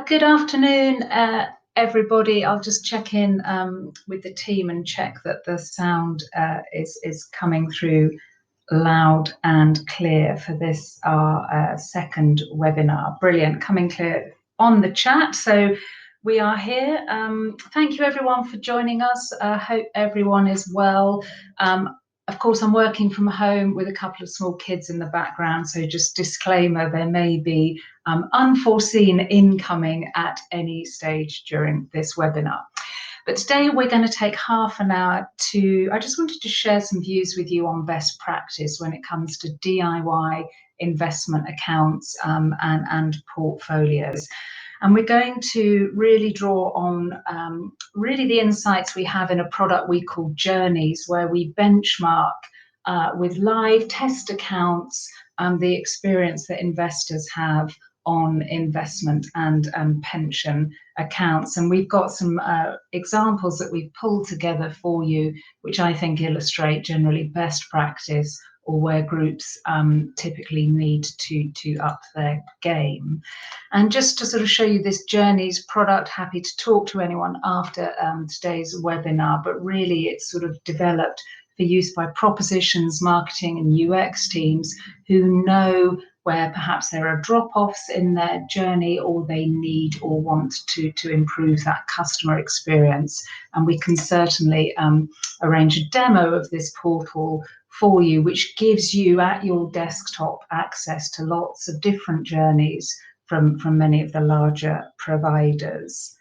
Good afternoon, everybody. I'll just check in with the team and check that the sound is coming through loud and clear for this, our second webinar. Brilliant, coming clear on the chat. So we are here. Thank you everyone for joining us. I hope everyone is well. Of course, I'm working from home with a couple of small kids in the background, so just disclaimer, there may be unforeseen incoming at any stage during this webinar. But today we're going to take half an hour I just wanted to share some views with you on best practice when it comes to DIY investment accounts and portfolios. And we're going to really draw on really the insights we have in a product we call Journeys, where we benchmark with live test accounts the experience that investors have on investment and pension accounts. And we've got some examples that we've pulled together for you, which I think illustrate generally best practice or where groups typically need to up their game. And just to sort of show you this Journeys product, happy to talk to anyone after today's webinar, but really it's sort of developed for use by propositions, marketing and UX teams who know where perhaps there are drop-offs in their journey or they need or want to improve that customer experience. And we can certainly arrange a demo of this portal for you, which gives you at your desktop access to lots of different journeys from many of the larger providers.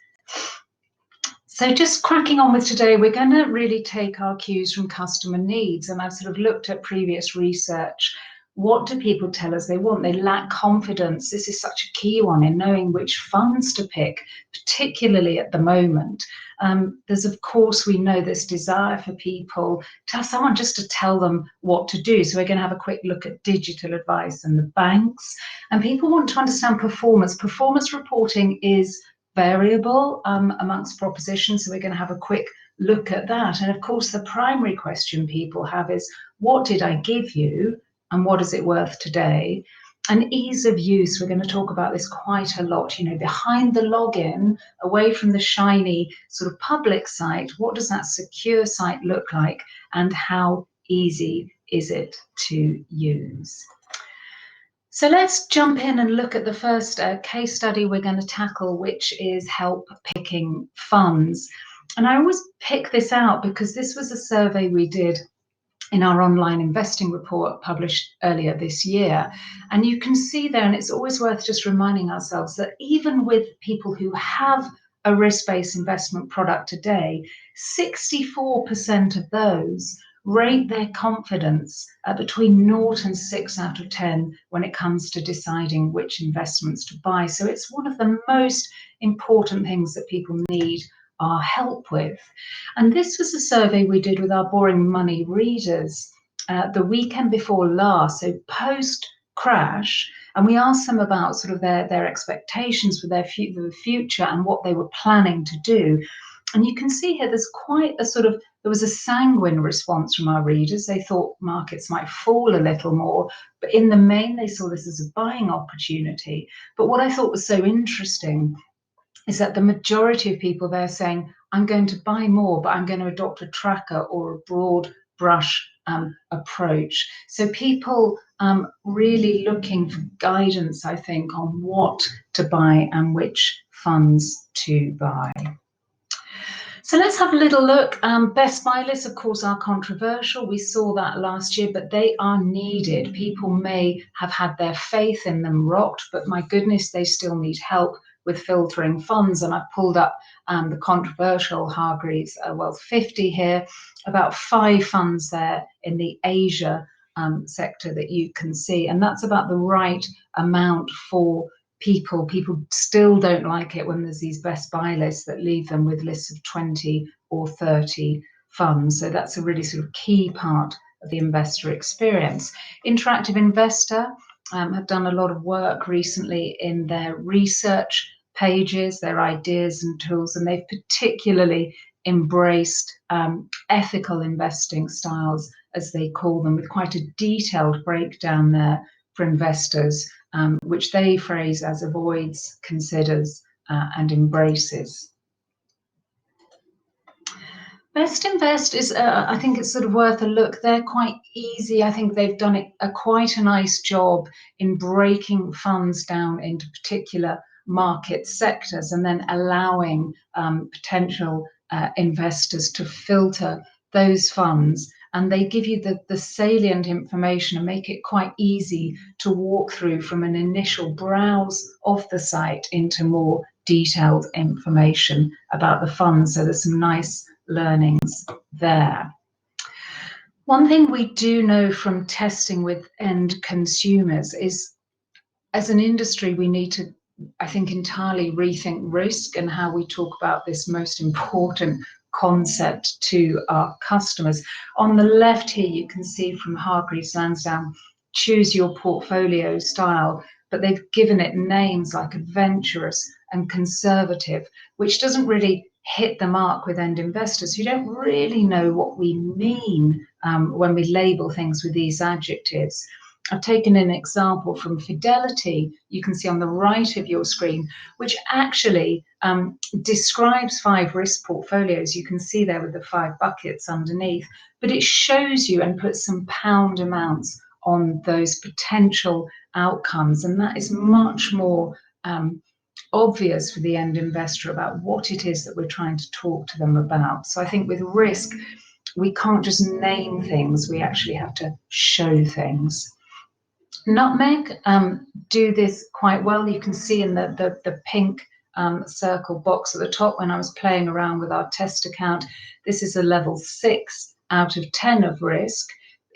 So just cracking on with today, we're going to really take our cues from customer needs. And I've sort of looked at previous research. What do people tell us they want? They lack confidence. This is such a key one in knowing which funds to pick, particularly at the moment. There's, of course, we know this desire for people to have someone just to tell them what to do. So we're going to have a quick look at digital advice and the banks. And people want to understand performance. Performance reporting is variable amongst propositions. So we're going to have a quick look at that. And of course, the primary question people have is, what did I give you? And what is it worth today? And ease of use, we're going to talk about this quite a lot, behind the login, away from the shiny sort of public site, what does that secure site look like and how easy is it to use? So let's jump in and look at the first case study we're going to tackle, which is help picking funds. And I always pick this out because this was a survey we did in our online investing report published earlier this year. And you can see there, and it's always worth just reminding ourselves that even with people who have a risk-based investment product today, 64% of those rate their confidence at between 0 and 6 out of 10 when it comes to deciding which investments to buy. So it's one of the most important things that people need our help with. And this was a survey we did with our Boring Money readers the weekend before last, so post crash, and we asked them about sort of their expectations for their future and what they were planning to do. And you can see here there's quite a there was a sanguine response from our readers. They thought markets might fall a little more, but in the main they saw this as a buying opportunity. But what I thought was so interesting is that the majority of people there saying, I'm going to buy more, but I'm going to adopt a tracker or a broad brush approach. So people really looking for guidance, I think, on what to buy and which funds to buy. So let's have a little look. Best buy lists, of course, are controversial. We saw that last year, but they are needed. People may have had their faith in them rocked, but my goodness, they still need help with filtering funds. And I've pulled up the controversial Hargreaves Wealth 50 here, about 5 funds there in the Asia sector that you can see. And that's about the right amount for people. People still don't like it when there's these best buy lists that leave them with lists of 20 or 30 funds. So that's a really sort of key part of the investor experience. Interactive Investor have done a lot of work recently in their research pages, their ideas and tools, and they've particularly embraced ethical investing styles, as they call them, with quite a detailed breakdown there for investors, which they phrase as avoids, considers, and embraces. Best Invest is, I think it's sort of worth a look. They're quite easy. I think they've done quite a nice job in breaking funds down into particular market sectors and then allowing potential investors to filter those funds. And they give you the salient information and make it quite easy to walk through from an initial browse of the site into more detailed information about the funds. So there's some nice learnings there. One thing we do know from testing with end consumers is, as an industry, we need to, I think, entirely rethink risk and how we talk about this most important concept to our customers. On the left here, you can see from Hargreaves Lansdown, choose your portfolio style, but they've given it names like adventurous and conservative, which doesn't really hit the mark with end investors who don't really know what we mean when we label things with these adjectives. I've taken an example from Fidelity, you can see on the right of your screen, which actually describes 5 risk portfolios. You can see there with the 5 buckets underneath, but it shows you and puts some pound amounts on those potential outcomes. And that is much more obvious for the end investor about what it is that we're trying to talk to them about. So I think with risk, we can't just name things, we actually have to show things. Nutmeg do this quite well. You can see in the pink circle box at the top when I was playing around with our test account, this is a level 6 out of 10 of risk.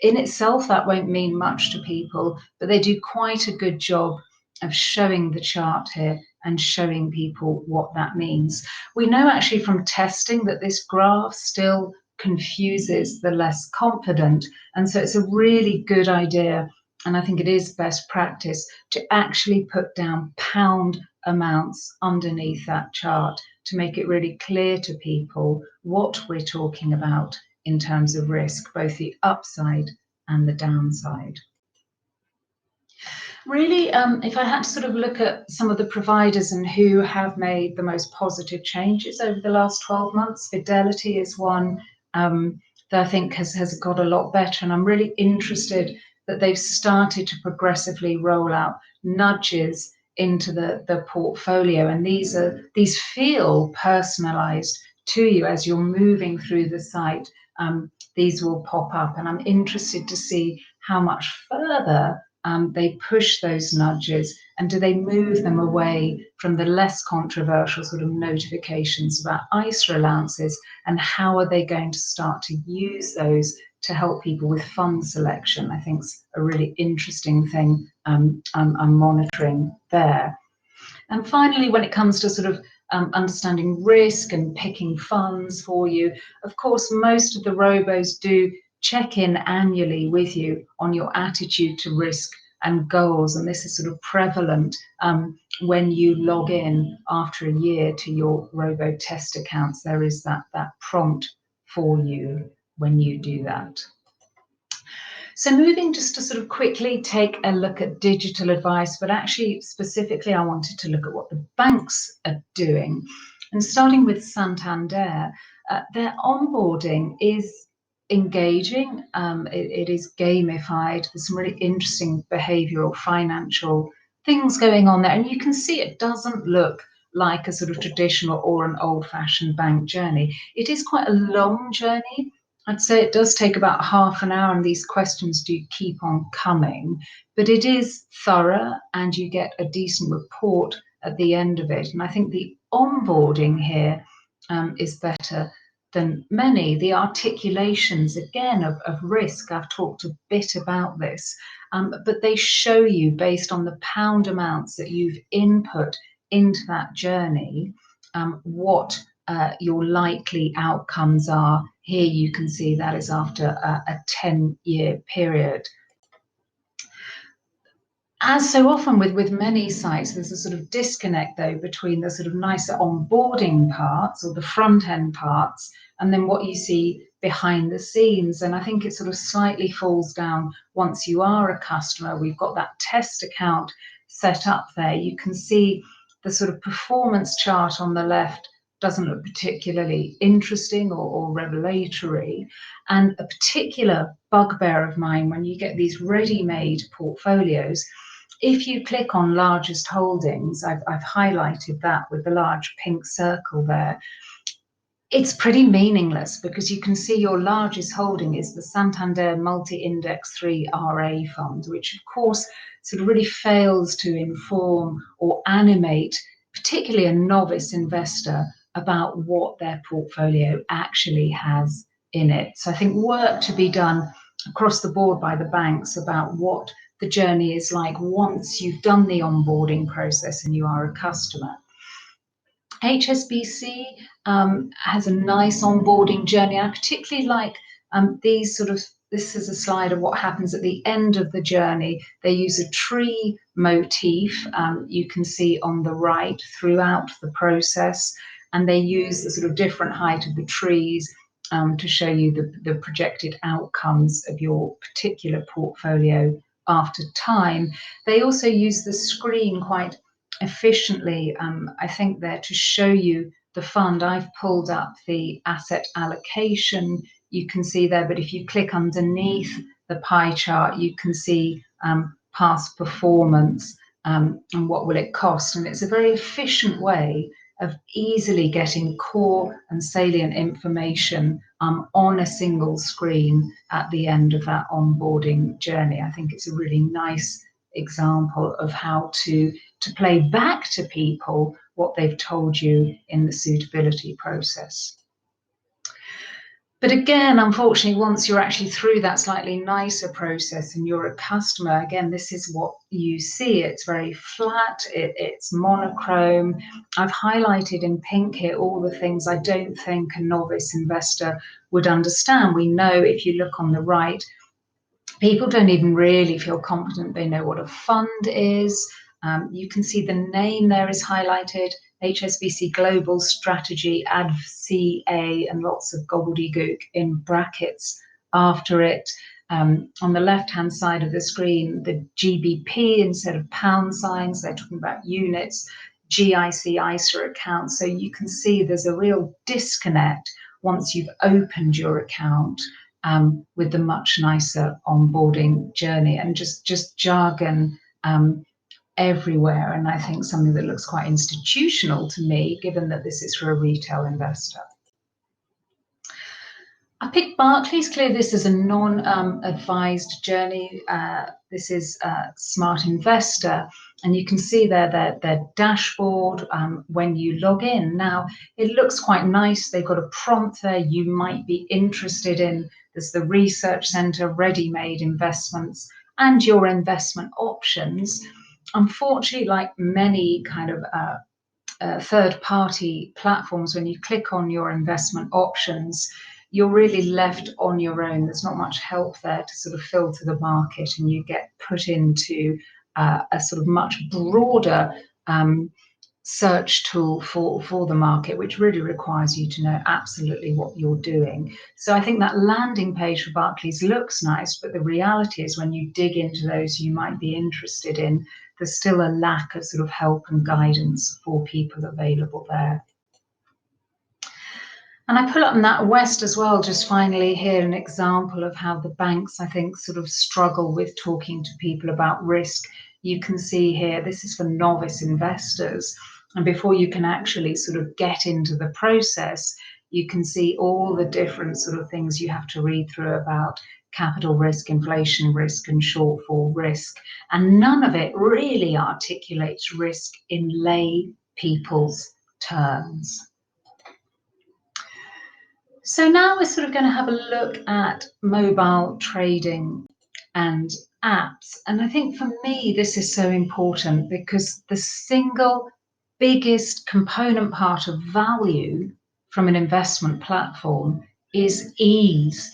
In itself, that won't mean much to people, but they do quite a good job of showing the chart here and showing people what that means. We know actually from testing that this graph still confuses the less confident, and so it's a really good idea, and I think it is best practice, to actually put down pound amounts underneath that chart to make it really clear to people what we're talking about in terms of risk, both the upside and the downside. Really, if I had to sort of look at some of the providers and who have made the most positive changes over the last 12 months, Fidelity is one that I think has got a lot better. And I'm really interested that they've started to progressively roll out nudges into the portfolio. And these feel personalized to you as you're moving through the site. These will pop up, and I'm interested to see how much further they push those nudges, and do they move them away from the less controversial sort of notifications about ISA allowances, and how are they going to start to use those to help people with fund selection? I think is a really interesting thing I'm monitoring there. And finally, when it comes to sort of understanding risk and picking funds for you, of course, most of the robos do check in annually with you on your attitude to risk and goals. And this is sort of prevalent when you log in after a year to your robo test accounts. There is that prompt for you when you do that. So moving just to sort of quickly take a look at digital advice, but actually specifically I wanted to look at what the banks are doing. And starting with Santander, their onboarding is engaging, it is gamified. There's some really interesting behavioral financial things going on there, and you can see it doesn't look like a sort of traditional or an old-fashioned bank journey. It is quite a long journey. I'd say it does take about half an hour, and these questions do keep on coming, but it is thorough and you get a decent report at the end of it. And I think the onboarding here is better than many. The articulations, again, of risk, I've talked a bit about this, but they show you based on the pound amounts that you've input into that journey, what your likely outcomes are. Here you can see that is after a 10-year period. As so often with many sites, there's a sort of disconnect though between the sort of nicer onboarding parts or the front end parts and then what you see behind the scenes. And I think it sort of slightly falls down once you are a customer. We've got that test account set up there. You can see the sort of performance chart on the left doesn't look particularly interesting or revelatory. And a particular bugbear of mine when you get these ready-made portfolios, if you click on largest holdings, I've highlighted that with the large pink circle there, it's pretty meaningless because you can see your largest holding is the Santander Multi-Index 3 RA fund, which of course sort of really fails to inform or animate, particularly a novice investor, about what their portfolio actually has in it. So I think work to be done across the board by the banks about what the journey is like once you've done the onboarding process and you are a customer. HSBC has a nice onboarding journey. I particularly like these sort of, this is a slide of what happens at the end of the journey. They use a tree motif, you can see on the right throughout the process, and they use the sort of different height of the trees to show you the projected outcomes of your particular portfolio after time. They also use the screen quite efficiently, I think, there to show you the fund. I've pulled up the asset allocation, you can see there, but if you click underneath the pie chart, you can see past performance and what will it cost. And it's a very efficient way of easily getting core and salient information on a single screen at the end of that onboarding journey. I think it's a really nice example of how to play back to people what they've told you in the suitability process. But again, unfortunately, once you're actually through that slightly nicer process and you're a customer, again, this is what you see. It's very flat, it's monochrome. I've highlighted in pink here all the things I don't think a novice investor would understand. We know if you look on the right, people don't even really feel confident they know what a fund is. You can see the name there is highlighted, HSBC Global Strategy ADVCA, and lots of gobbledygook in brackets after it. On the left-hand side of the screen, the GBP instead of pound signs, they're talking about units, GIC ISA account. So you can see there's a real disconnect once you've opened your account with the much nicer onboarding journey, and just jargon everywhere, and I think something that looks quite institutional to me, given that this is for a retail investor. I picked Barclays. Clearly, this is a non-advised journey. This is Smart Investor, and you can see there their dashboard when you log in. Now, it looks quite nice. They've got a prompt there you might be interested in. There's the Research Centre, ready-made investments, and your investment options. Unfortunately, like many kind of third-party platforms, when you click on your investment options, you're really left on your own. There's not much help there to sort of filter the market, and you get put into a sort of much broader search tool for the market, which really requires you to know absolutely what you're doing. So I think that landing page for Barclays looks nice, but the reality is when you dig into those you might be interested in, there's still a lack of sort of help and guidance for people available there. And I put up NatWest as well, just finally here, an example of how the banks, I think, sort of struggle with talking to people about risk. You can see here, this is for novice investors. And before you can actually sort of get into the process, you can see all the different sort of things you have to read through about capital risk, inflation risk, and shortfall risk. And none of it really articulates risk in lay people's terms. So now we're sort of going to have a look at mobile trading and apps. And I think for me, this is so important because the single biggest component part of value from an investment platform is ease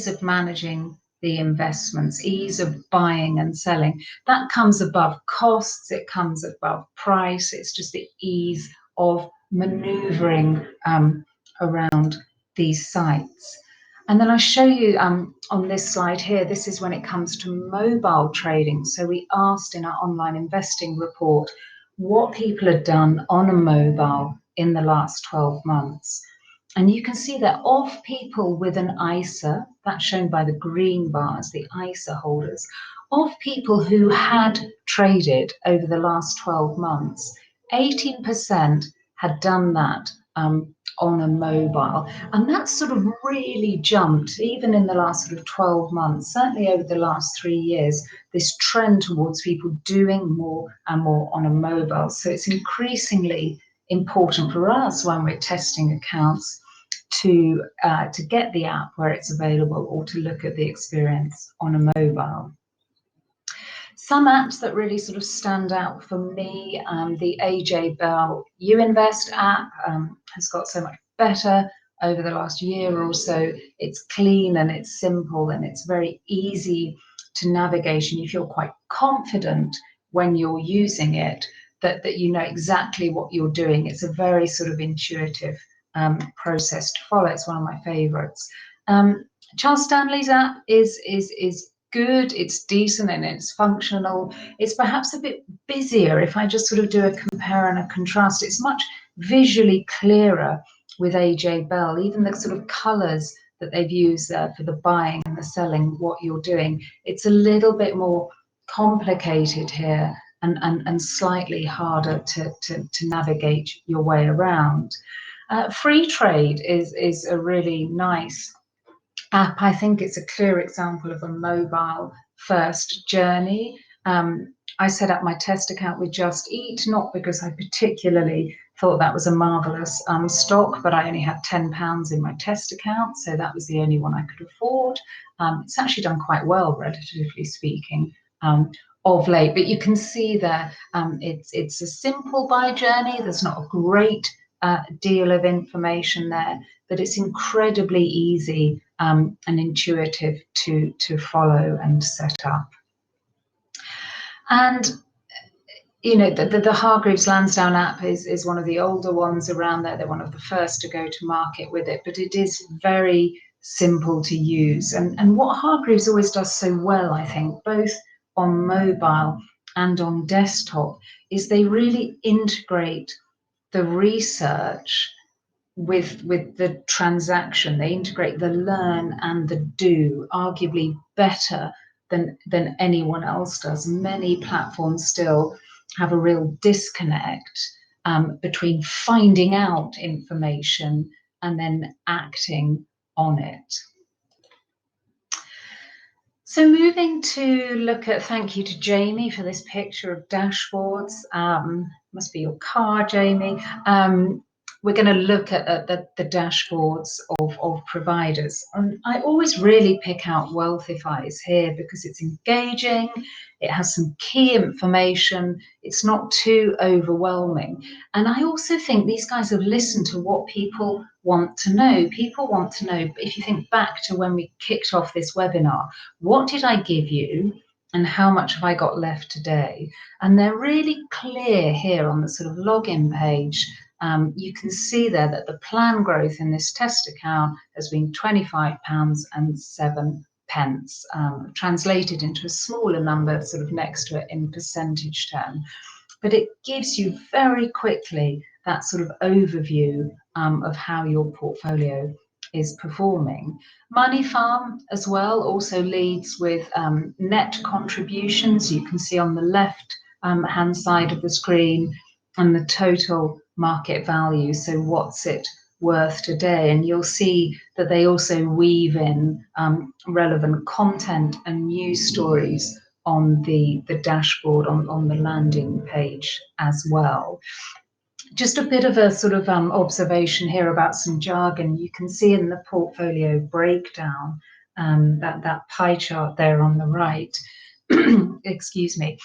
of managing the investments, ease of buying and selling. That comes above costs, it comes above price. It's just the ease of maneuvering around these sites. And then I show you on this slide here, this is when it comes to mobile trading. So we asked in our online investing report, what people had done on a mobile in the last 12 months. And you can see that of people with an ISA, that's shown by the green bars, the ISA holders, of people who had traded over the last 12 months, 18% had done that on a mobile. And that's sort of really jumped, even in the last sort of 12 months, certainly over the last 3 years, this trend towards people doing more and more on a mobile. So it's increasingly important for us when we're testing accounts to get the app where it's available or to look at the experience on a mobile. Some apps that really sort of stand out for me, the AJ Bell Uinvest app has got so much better over the last year or so. It's clean and it's simple and it's very easy to navigate, and you feel quite confident when you're using it that you know exactly what you're doing. It's a very sort of intuitive process to follow. It's one of my favorites. Charles Stanley's app is good, it's decent, and it's functional. It's perhaps a bit busier. If I just sort of do a compare and a contrast, it's much visually clearer with AJ Bell. Even the sort of colors that they've used for the buying and the selling, what you're doing, it's a little bit more complicated here and slightly harder to navigate your way around. Free Trade is a really nice app. I think it's a clear example of a mobile first journey. I set up my test account with Just Eat, not because I particularly thought that was a marvelous stock, but I only had £10 in my test account, so that was the only one I could afford. It's actually done quite well, relatively speaking, of late, but you can see there it's a simple buy journey. There's not a great deal of information there, but it's incredibly easy and intuitive to follow and set up. And you know, the Hargreaves Lansdown app is one of the older ones around there. They're one of the first to go to market with it, but it is very simple to use. And what Hargreaves always does so well, I think, both on mobile and on desktop, is they really integrate the research with the transaction. They integrate the learn and the do arguably better than anyone else does. Many platforms still have a real disconnect between finding out information and then acting on it. So moving to look at, thank you to Jamie for this picture of dashboards. Must be your car, Jamie. We're going to look at the dashboards of providers. And I always really pick out Wealthify's here because it's engaging, it has some key information, it's not too overwhelming. And I also think these guys have listened to what people want to know. People want to know, if you think back to when we kicked off this webinar, what did I give you and how much have I got left today? And they're really clear here on the sort of login page. You can see there that the plan growth in this test account has been £25.07, translated into a smaller number sort of next to it in percentage term. But it gives you very quickly that sort of overview of how your portfolio is performing. Money Farm as well also leads with net contributions. You can see on the left hand side of the screen and the total market value. So what's it worth today? And you'll see that they also weave in relevant content and news stories on the dashboard, on the landing page as well. Just a bit of a sort of observation here about some jargon. You can see in the portfolio breakdown, that pie chart there on the right, excuse me,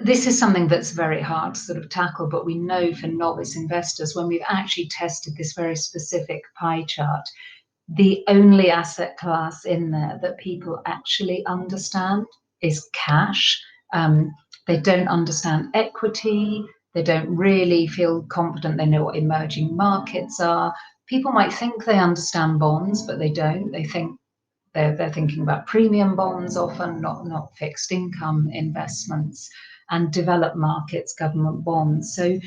this is something that's very hard to sort of tackle, but we know for novice investors, when we've actually tested this very specific pie chart, the only asset class in there that people actually understand is cash. They don't understand equity. They don't really feel confident they know what emerging markets are. People might think they understand bonds, but they don't. They think they're thinking about premium bonds often, not fixed income investments, and developed markets, government bonds. So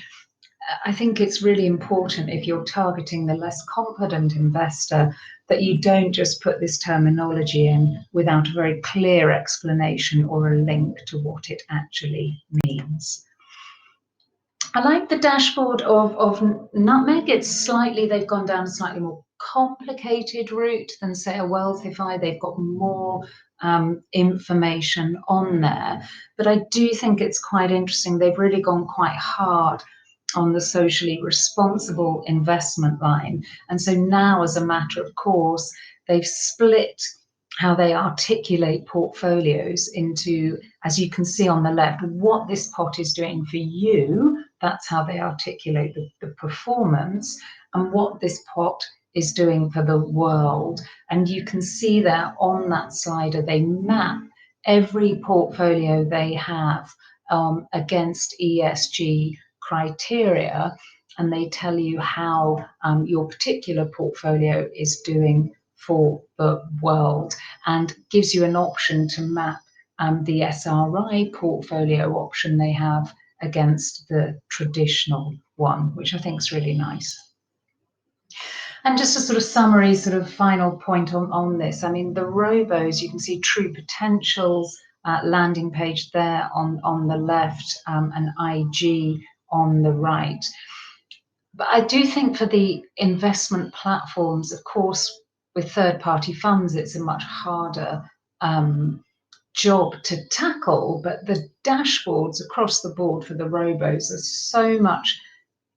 I think it's really important, if you're targeting the less confident investor, that you don't just put this terminology in without a very clear explanation or a link to what it actually means. I like the dashboard of Nutmeg. They've gone down a slightly more complicated route than, say, a Wealthify. They've got more information on there. But I do think it's quite interesting. They've really gone quite hard on the socially responsible investment line. And so now, as a matter of course, they've split how they articulate portfolios into, as you can see on the left, what this pot is doing for you. That's how they articulate the performance, and what this pot is doing for the world. And you can see there on that slider, they map every portfolio they have against ESG criteria, and they tell you how your particular portfolio is doing for the world, and gives you an option to map the SRI portfolio option they have against the traditional one, which I think is really nice. And just a sort of summary, sort of final point on this. I mean, the robos, you can see True Potentials landing page there on the left, and IG on the right. But I do think for the investment platforms, of course, with third-party funds, it's a much harder job to tackle, but the dashboards across the board for the robos are so much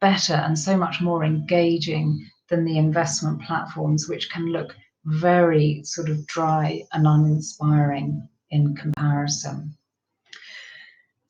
better and so much more engaging than the investment platforms, which can look very sort of dry and uninspiring in comparison.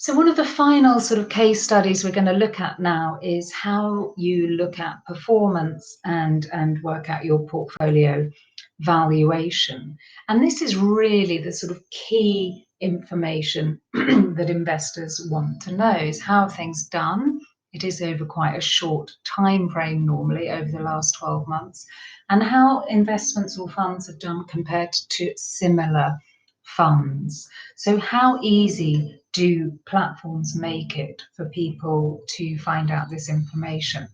So one of the final sort of case studies we're going to look at now is how you look at performance and work out your portfolio valuation. And this is really the sort of key information that investors want to know, is how are things done. It is over quite a short time frame, normally over the last 12 months, and how investments or funds have done compared to similar funds. So how easy do platforms make it for people to find out this information?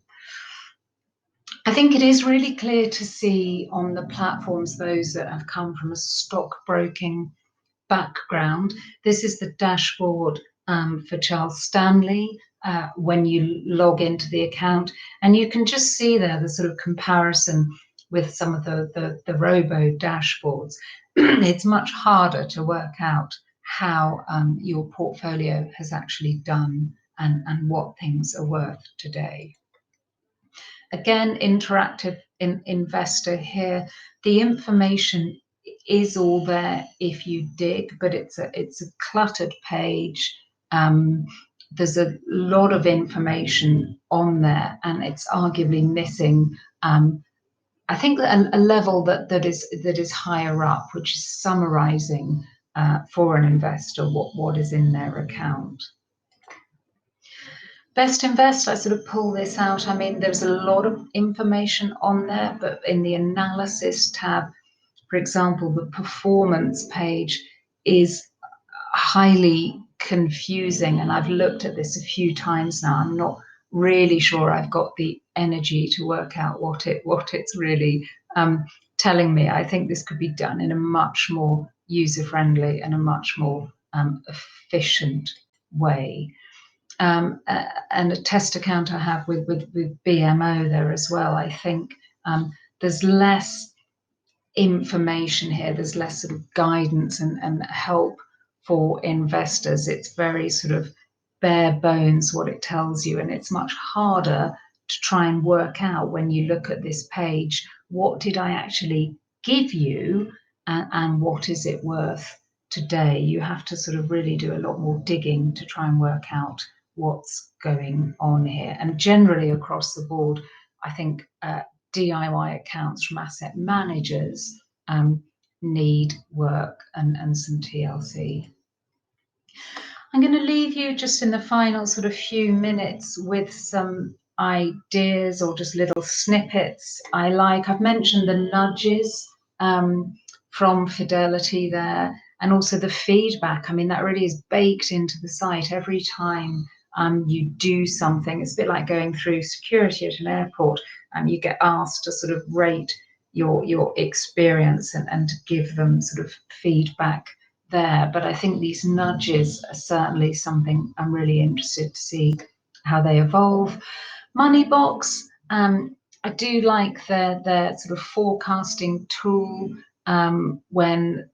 I think it is really clear to see on the platforms, those that have come from a stockbroking background. This is the dashboard for Charles Stanley when you log into the account, and you can just see there the sort of comparison with some of the robo dashboards. It's much harder to work out how your portfolio has actually done and what things are worth today. Again, interactive investor here. The information is all there if you dig, but it's a cluttered page. There's a lot of information on there, and it's arguably missing I think a level that is higher up, which is summarizing for an investor what is in their account. Best Invest, I sort of pull this out. I mean, there's a lot of information on there, but in the analysis tab, for example, the performance page is highly confusing, and I've looked at this a few times now. I'm not really sure I've got the energy to work out what it's really telling me. I think this could be done in a much more user-friendly and a much more efficient way. And a test account I have with BMO there as well. I think there's less information here. There's less sort of guidance and help for investors. It's very sort of bare bones what it tells you, and it's much harder to try and work out when you look at this page, what did I actually give you and what is it worth today? You have to sort of really do a lot more digging to try and work out what's going on here. And generally across the board, I think DIY accounts from asset managers need work and some TLC. I'm going to leave you just in the final sort of few minutes with some ideas or just little snippets I like. I've mentioned the nudges from Fidelity there, and also the feedback. I mean, that really is baked into the site every time you do something. It's a bit like going through security at an airport, and you get asked to sort of rate your experience and to give them sort of feedback there. But I think these nudges are certainly something I'm really interested to see how they evolve. Moneybox, I do like their sort of forecasting tool, when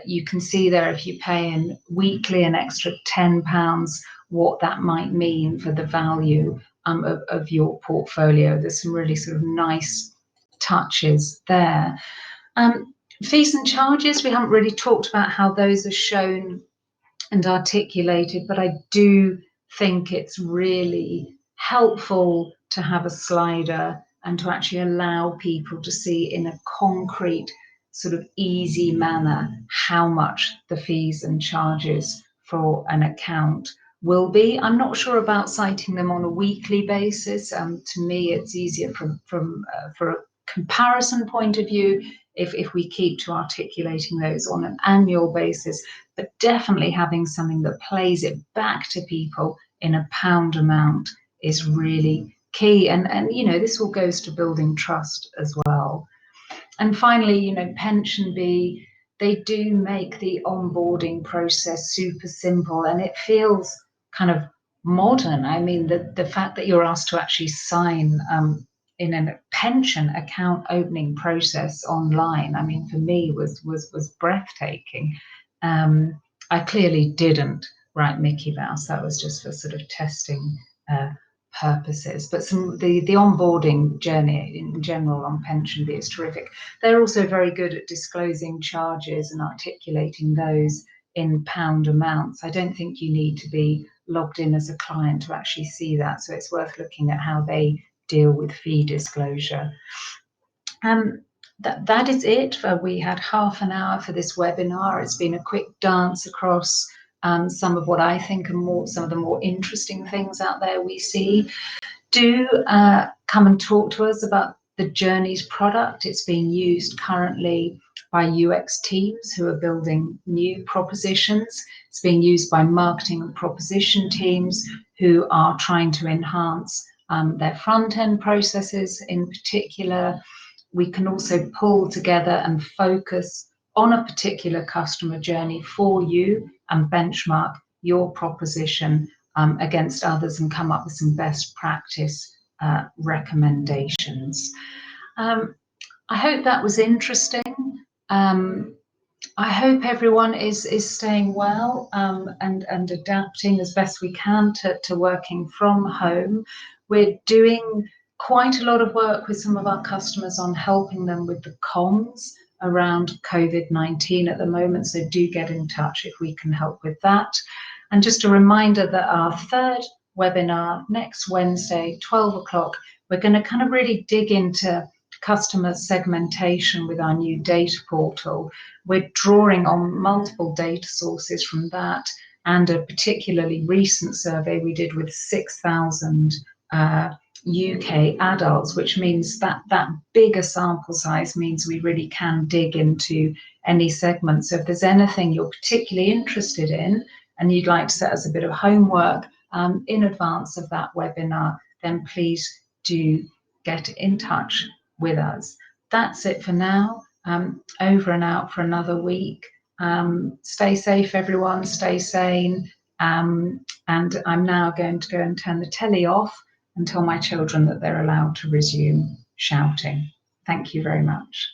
you can see there, if you pay in weekly an extra £10, what that might mean for the value of your portfolio. There's some really sort of nice touches there. Fees and charges, we haven't really talked about how those are shown and articulated, but I do think it's really helpful to have a slider and to actually allow people to see in a concrete, sort of easy manner how much the fees and charges for an account will be. I'm not sure about citing them on a weekly basis. To me, it's easier for a comparison point of view if we keep to articulating those on an annual basis, but definitely having something that plays it back to people in a pound amount is really key. And this all goes to building trust as well. And finally, PensionBee, they do make the onboarding process super simple, and it feels kind of modern. I mean, the fact that you're asked to actually sign in a pension account opening process online, I mean, for me was breathtaking. I clearly didn't write Mickey Mouse. That was just for sort of testing purposes. But the onboarding journey in general on PensionBee is terrific. They're also very good at disclosing charges and articulating those in pound amounts. I don't think you need to be logged in as a client to actually see that. So it's worth looking at how they deal with fee disclosure. That is it. We had half an hour for this webinar. It's been a quick dance across some of what I think are some of the more interesting things out there we see. Do come and talk to us about the Journeys product. It's being used currently by UX teams who are building new propositions. It's being used by marketing and proposition teams who are trying to enhance their front-end processes in particular. We can also pull together and focus on a particular customer journey for you and benchmark your proposition against others and come up with some best practice recommendations. I hope that was interesting. I hope everyone is staying well and adapting as best we can to working from home. We're doing quite a lot of work with some of our customers on helping them with the comms around COVID-19 at the moment, so do get in touch if we can help with that. And just a reminder that our third webinar next Wednesday, 12 o'clock, we're going to kind of really dig into customer segmentation with our new data portal. We're drawing on multiple data sources from that and a particularly recent survey we did with 6,000 UK adults, which means that bigger sample size means we really can dig into any segment. So if there's anything you're particularly interested in and you'd like to set us a bit of homework in advance of that webinar, then please do get in touch with us. That's it for now. Over and out for another week. Stay safe, everyone. Stay sane. And I'm now going to go and turn the telly off and tell my children that they're allowed to resume shouting. Thank you very much.